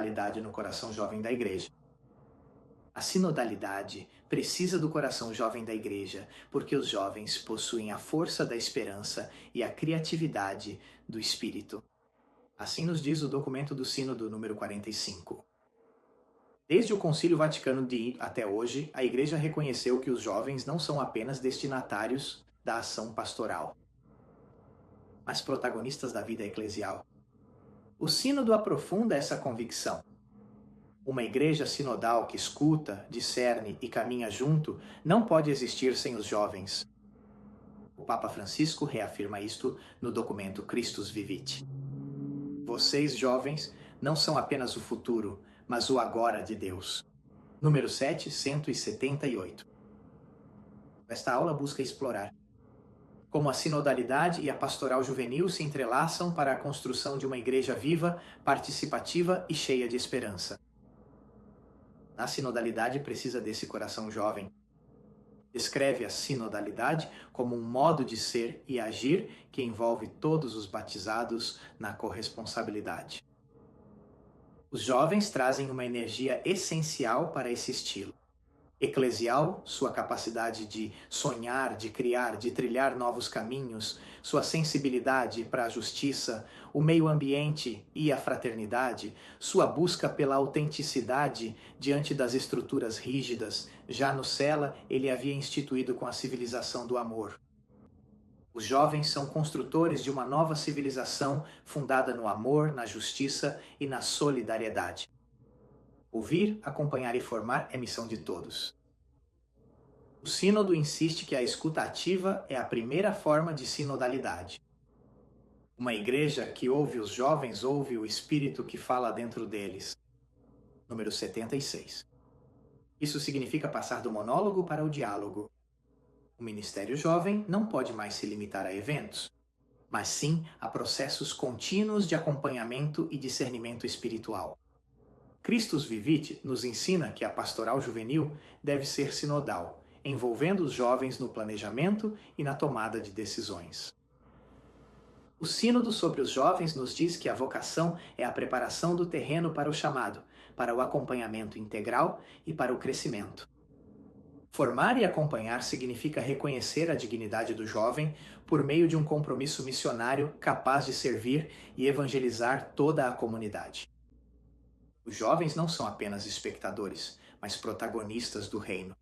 sinodalidade no coração jovem da igreja. A sinodalidade precisa do coração jovem da igreja, porque os jovens possuem a força da esperança e a criatividade do espírito. Assim nos diz o documento do Sínodo número 45. Desde o Concílio Vaticano II até hoje, a Igreja reconheceu que os jovens não são apenas destinatários da ação pastoral, mas protagonistas da vida eclesial. O Sínodo aprofunda essa convicção. Uma igreja sinodal que escuta, discerne e caminha junto não pode existir sem os jovens. O Papa Francisco reafirma isto no documento Christus Vivit. Vocês, jovens, não são apenas o futuro, mas o agora de Deus. Número 778. Esta aula busca explorar como a sinodalidade e a pastoral juvenil se entrelaçam para a construção de uma igreja viva, participativa e cheia de esperança. A sinodalidade precisa desse coração jovem. Descreve a sinodalidade como um modo de ser e agir que envolve todos os batizados na corresponsabilidade. Os jovens trazem uma energia essencial para esse estilo. Eclesial, sua capacidade de sonhar, de criar, de trilhar novos caminhos, sua sensibilidade para a justiça, o meio ambiente e a fraternidade, sua busca pela autenticidade diante das estruturas rígidas. Já no Sela, ele havia instituído com a civilização do amor. Os jovens são construtores de uma nova civilização fundada no amor, na justiça e na solidariedade. Ouvir, acompanhar e formar é missão de todos. O Sínodo insiste que a escuta ativa é a primeira forma de sinodalidade. Uma igreja que ouve os jovens ouve o Espírito que fala dentro deles. Número 76. Isso significa passar do monólogo para o diálogo. O ministério jovem não pode mais se limitar a eventos, mas sim a processos contínuos de acompanhamento e discernimento espiritual. Christus Vivit nos ensina que a pastoral juvenil deve ser sinodal, envolvendo os jovens no planejamento e na tomada de decisões. O Sínodo sobre os jovens nos diz que a vocação é a preparação do terreno para o chamado, para o acompanhamento integral e para o crescimento. Formar e acompanhar significa reconhecer a dignidade do jovem por meio de um compromisso missionário capaz de servir e evangelizar toda a comunidade. Os jovens não são apenas espectadores, mas protagonistas do reino.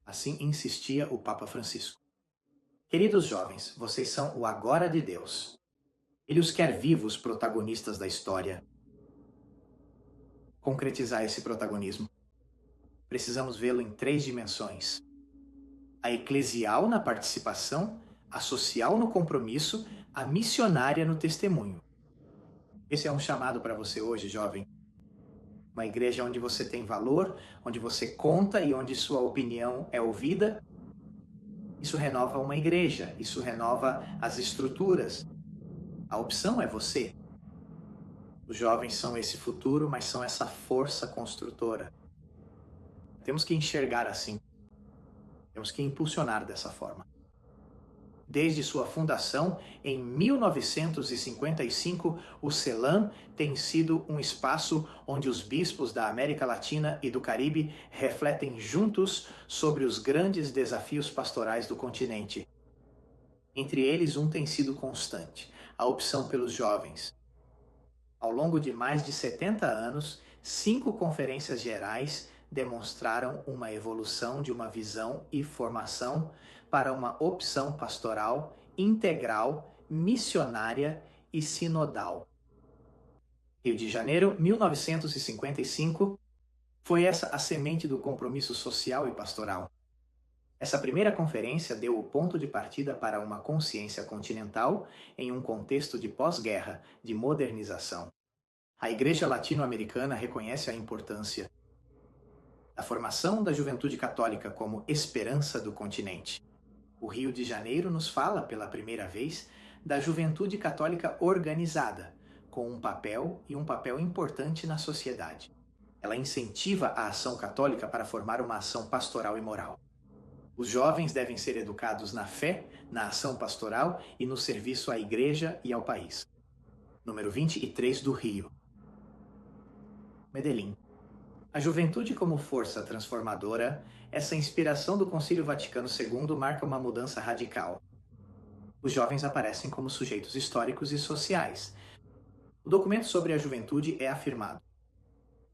Assim insistia o Papa Francisco. Queridos jovens, vocês são o agora de Deus. Ele os quer vivos protagonistas da história. Concretizar esse protagonismo. Precisamos vê-lo em 3 dimensões. A eclesial na participação, a social no compromisso, a missionária no testemunho. Esse é um chamado para você hoje, jovem. Uma igreja onde você tem valor, onde você conta e onde sua opinião é ouvida. Isso renova uma igreja, isso renova as estruturas. A opção é você. Os jovens são esse futuro, mas são essa força construtora. Temos que enxergar assim. Temos que impulsionar dessa forma. Desde sua fundação, em 1955, o CELAM tem sido um espaço onde os bispos da América Latina e do Caribe refletem juntos sobre os grandes desafios pastorais do continente. Entre eles, um tem sido constante: a opção pelos jovens. Ao longo de mais de 70 anos, 5 conferências gerais demonstraram uma evolução de uma visão e formação para uma opção pastoral integral, missionária e sinodal. Rio de Janeiro, 1955, foi essa a semente do compromisso social e pastoral. Essa primeira conferência deu o ponto de partida para uma consciência continental em um contexto de pós-guerra, de modernização. A Igreja Latino-Americana reconhece a importância da formação da juventude católica como esperança do continente. O Rio de Janeiro nos fala, pela primeira vez, da juventude católica organizada, com um papel importante na sociedade. Ela incentiva a ação católica para formar uma ação pastoral e moral. Os jovens devem ser educados na fé, na ação pastoral e no serviço à igreja e ao país. Número 23 do Rio. Medellín. A juventude como força transformadora, essa inspiração do Concílio Vaticano II marca uma mudança radical. Os jovens aparecem como sujeitos históricos e sociais. O documento sobre a juventude é afirmado: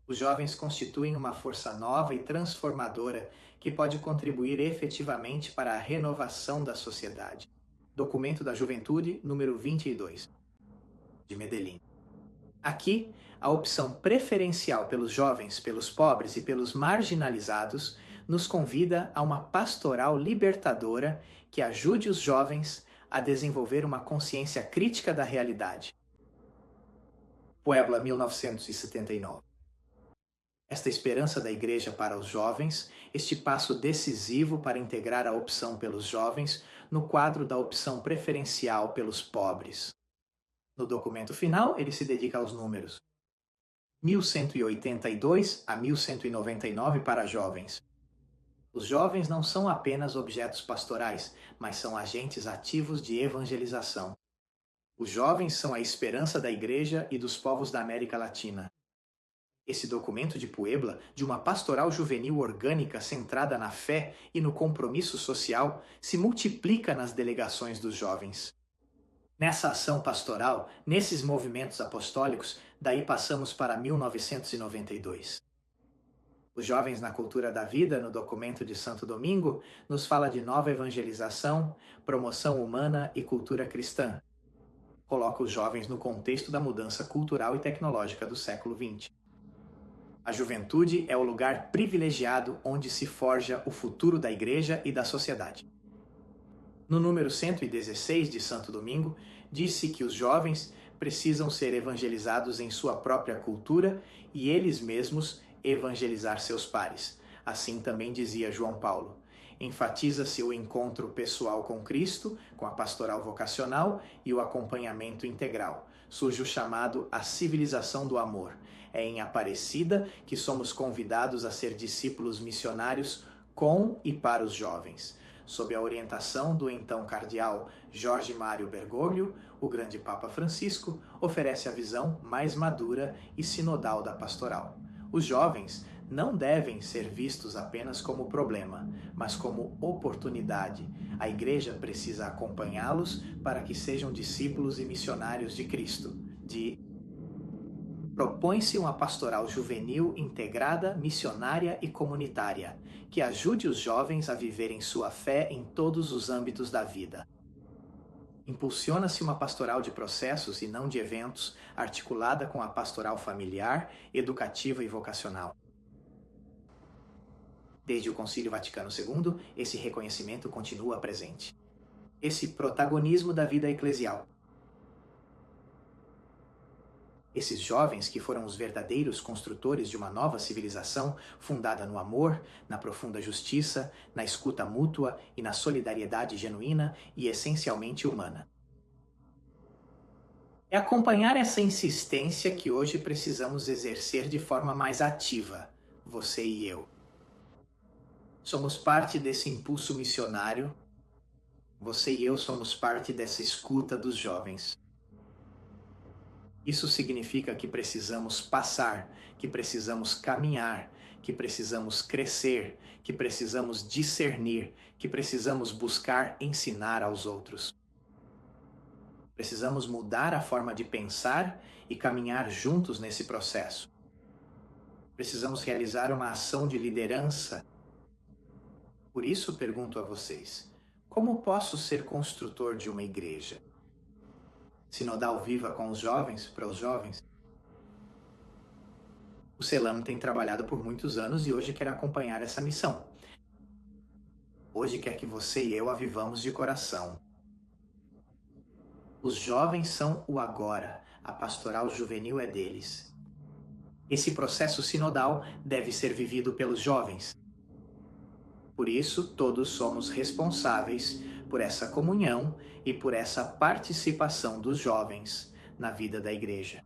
os jovens constituem uma força nova e transformadora que pode contribuir efetivamente para a renovação da sociedade. Documento da Juventude, número 22, de Medellín. Aqui, a opção preferencial pelos jovens, pelos pobres e pelos marginalizados nos convida a uma pastoral libertadora que ajude os jovens a desenvolver uma consciência crítica da realidade. Puebla, 1979. Esta esperança da Igreja para os jovens, este passo decisivo para integrar a opção pelos jovens no quadro da opção preferencial pelos pobres. No documento final, ele se dedica aos números 1182 a 1199 para jovens. Os jovens não são apenas objetos pastorais, mas são agentes ativos de evangelização. Os jovens são a esperança da Igreja e dos povos da América Latina. Esse documento de Puebla, de uma pastoral juvenil orgânica centrada na fé e no compromisso social, se multiplica nas delegações dos jovens. Nessa ação pastoral, nesses movimentos apostólicos, daí passamos para 1992. Os Jovens na Cultura da Vida, no documento de Santo Domingo, nos fala de nova evangelização, promoção humana e cultura cristã. Coloca os jovens no contexto da mudança cultural e tecnológica do século XX. A juventude é o lugar privilegiado onde se forja o futuro da Igreja e da sociedade. No número 116 de Santo Domingo, disse que os jovens precisam ser evangelizados em sua própria cultura e eles mesmos evangelizar seus pares. Assim também dizia João Paulo. Enfatiza-se o encontro pessoal com Cristo, com a pastoral vocacional e o acompanhamento integral. Surge o chamado a civilização do amor. É em Aparecida que somos convidados a ser discípulos missionários com e para os jovens. Sob a orientação do então cardeal Jorge Mário Bergoglio, o grande Papa Francisco oferece a visão mais madura e sinodal da pastoral. Os jovens não devem ser vistos apenas como problema, mas como oportunidade. A Igreja precisa acompanhá-los para que sejam discípulos e missionários de Cristo. Propõe-se uma pastoral juvenil integrada, missionária e comunitária, que ajude os jovens a viverem sua fé em todos os âmbitos da vida. Impulsiona-se uma pastoral de processos e não de eventos, articulada com a pastoral familiar, educativa e vocacional. Desde o Concílio Vaticano II, esse reconhecimento continua presente. Esse protagonismo da vida eclesial. Esses jovens que foram os verdadeiros construtores de uma nova civilização fundada no amor, na profunda justiça, na escuta mútua e na solidariedade genuína e essencialmente humana. É acompanhar essa insistência que hoje precisamos exercer de forma mais ativa, você e eu. Somos parte desse impulso missionário, você e eu somos parte dessa escuta dos jovens. Isso significa que precisamos passar, que precisamos caminhar, que precisamos crescer, que precisamos discernir, que precisamos buscar ensinar aos outros. Precisamos mudar a forma de pensar e caminhar juntos nesse processo. Precisamos realizar uma ação de liderança. Por isso pergunto a vocês, como posso ser construtor de uma igreja? Sinodal viva com os jovens, para os jovens? O Selam tem trabalhado por muitos anos e hoje quer acompanhar essa missão. Hoje quer que você e eu a vivamos de coração. Os jovens são o agora, a pastoral juvenil é deles. Esse processo sinodal deve ser vivido pelos jovens. Por isso, todos somos responsáveis por essa comunhão e por essa participação dos jovens na vida da Igreja.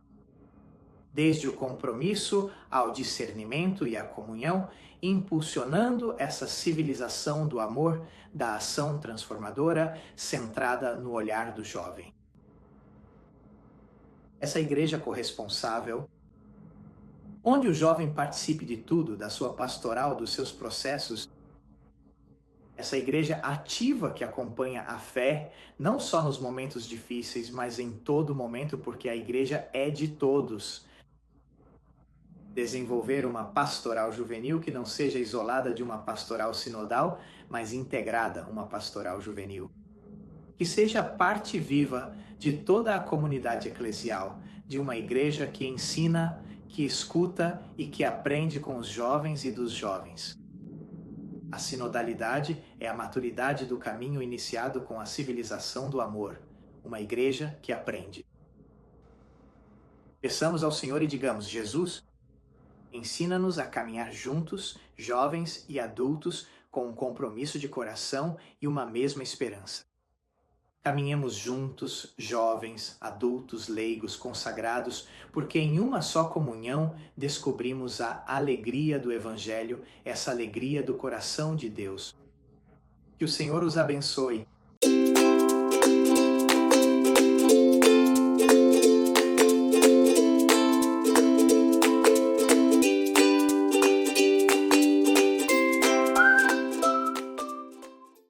Desde o compromisso ao discernimento e à comunhão, impulsionando essa civilização do amor, da ação transformadora, centrada no olhar do jovem. Essa Igreja corresponsável, onde o jovem participe de tudo, da sua pastoral, dos seus processos. Essa igreja ativa que acompanha a fé, não só nos momentos difíceis, mas em todo momento, porque a igreja é de todos. Desenvolver uma pastoral juvenil que não seja isolada de uma pastoral sinodal, mas integrada, uma pastoral juvenil. Que seja parte viva de toda a comunidade eclesial, de uma igreja que ensina, que escuta e que aprende com os jovens e dos jovens. A sinodalidade é a maturidade do caminho iniciado com a civilização do amor, uma igreja que aprende. Peçamos ao Senhor e digamos: Jesus, ensina-nos a caminhar juntos, jovens e adultos, com um compromisso de coração e uma mesma esperança. Caminhemos juntos, jovens, adultos, leigos, consagrados, porque em uma só comunhão descobrimos a alegria do Evangelho, essa alegria do coração de Deus. Que o Senhor os abençoe